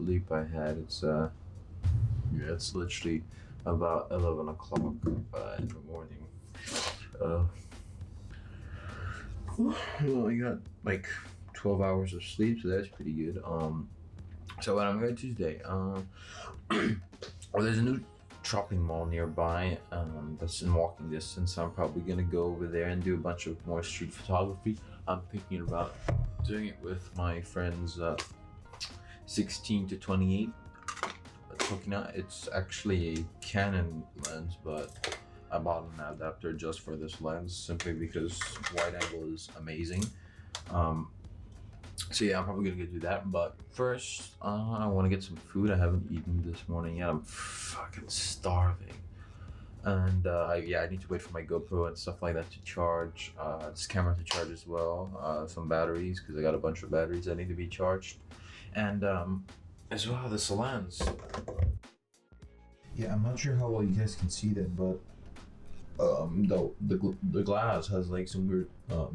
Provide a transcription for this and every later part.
sleep I had. It's literally about 11 o'clock in the morning. Well, I got like 12 hours of sleep, so that's pretty good. So what I'm going to do today, well, there's a new shopping mall nearby that's in walking distance, so I'm probably going to go over there and do a bunch of more street photography. I'm thinking about doing it with my friends 16 to 28 Tokina. It's actually a Canon lens, but I bought an adapter just for this lens simply because wide angle is amazing. So yeah, I'm probably gonna go do that, but first I want to get some food. I haven't eaten this morning yet. I'm fucking starving, and yeah, I need to wait for my GoPro and stuff like that to charge, this camera to charge as well, some batteries, because I got a bunch of batteries that need to be charged, and as well this lens. Yeah, I'm not sure how well you guys can see that, but the glass has like some weird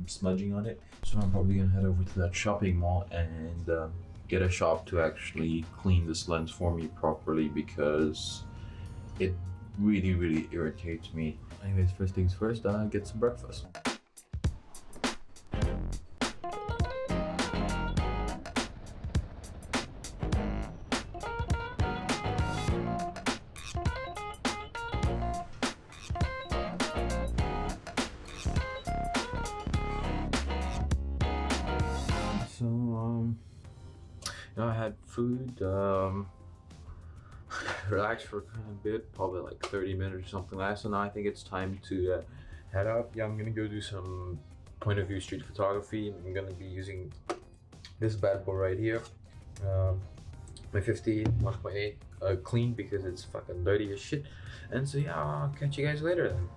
smudging on it, so I'm probably gonna head over to that shopping mall and get a shop to actually clean this lens for me properly, because it really irritates me. Anyways, first things first, get some breakfast. So I had food, relaxed for a bit, probably like 30 minutes or something like that. So now I think it's time to head out. Yeah, I'm gonna go do some point of view street photography. I'm gonna be using this bad boy right here, my 50 1.8 clean because it's fucking dirty as shit. And so yeah, I'll catch you guys later then.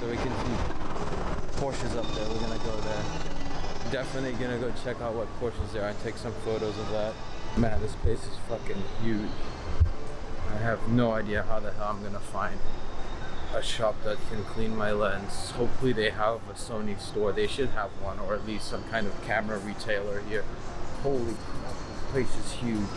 so we can see Porsches up there. We're gonna go there. Definitely gonna go check out what Porsches there are and take some photos of that. Man, this place is fucking huge. I have no idea how the hell I'm gonna find a shop that can clean my lens. Hopefully they have a Sony store. They should have one, or at least some kind of camera retailer here. Holy crap, this place is huge.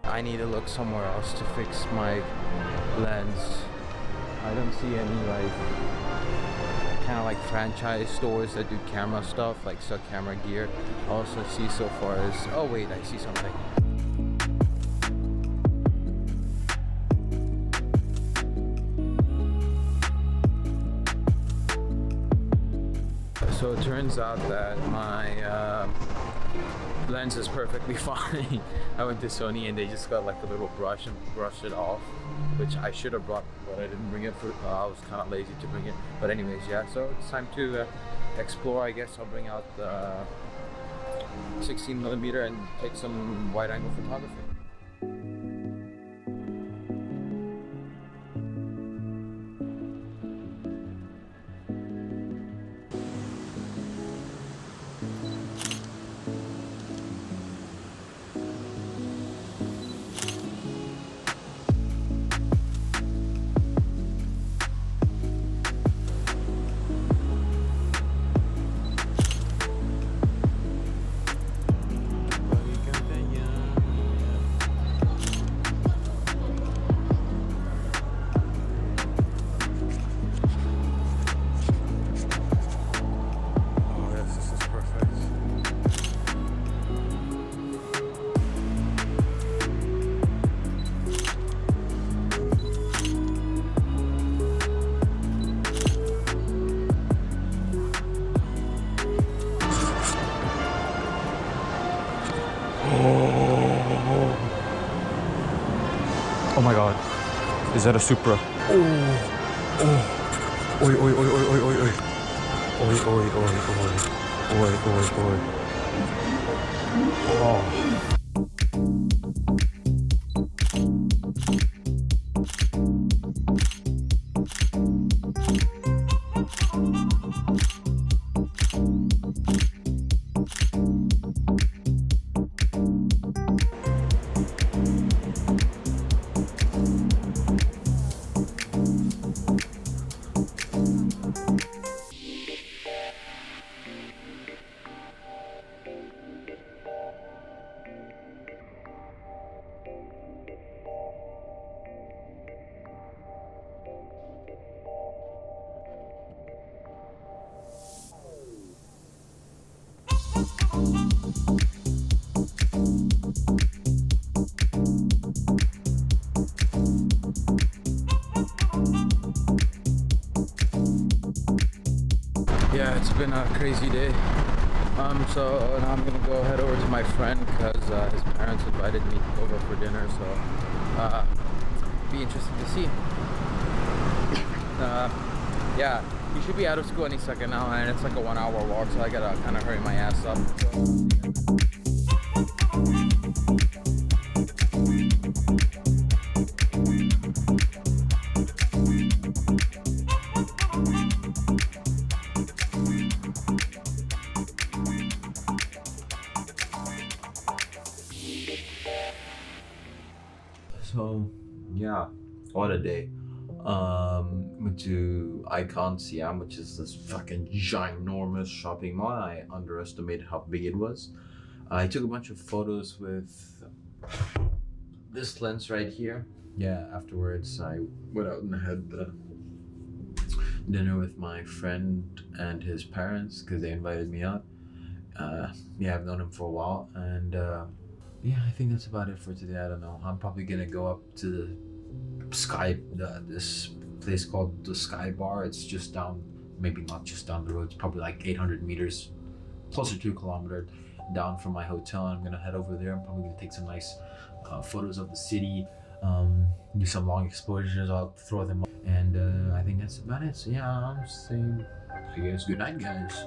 I need to look somewhere else to fix my lens. I don't see any like kind of like franchise stores that do camera stuff, like sell camera gear. I also see so far as, oh wait, I see something. So it turns out that my lens is perfectly fine. I went to Sony and they just got like a little brush and brushed it off, which I should have brought, but I didn't bring it for, I was kind of lazy to bring it. But anyways, yeah, so it's time to explore. I guess I'll bring out the 16mm and take some wide angle photography. Oh my god. Is that a Supra? Oh. Oh. Oi, oi, oi, oi, oi, oi, oi. Oi, oi, oi, oi. Oi, oi, oi. Oh. Yeah, it's been a crazy day. So now I'm gonna go head over to my friend because his parents invited me over for dinner. So be interesting to see. Yeah, he should be out of school any second now, and it's like a 1 hour walk, so I gotta kind of hurry my ass up. So yeah, what a day. Went to Icon Siam, which is this fucking ginormous shopping mall. I underestimated how big it was. I took a bunch of photos with this lens right here. Yeah, afterwards I went out and had dinner with my friend and his parents because they invited me out. Yeah, I've known him for a while, and yeah, I think that's about it for today. I don't know. I'm probably gonna go up to the sky, this place called the Sky Bar. It's just down, maybe not just down the road, it's probably like 800 meters, closer to a kilometer down from my hotel. I'm gonna head over there. I'm probably gonna take some nice photos of the city, do some long exposures. I'll throw them up, and I think that's about it. So yeah, I'm saying, I guess, good night, guys.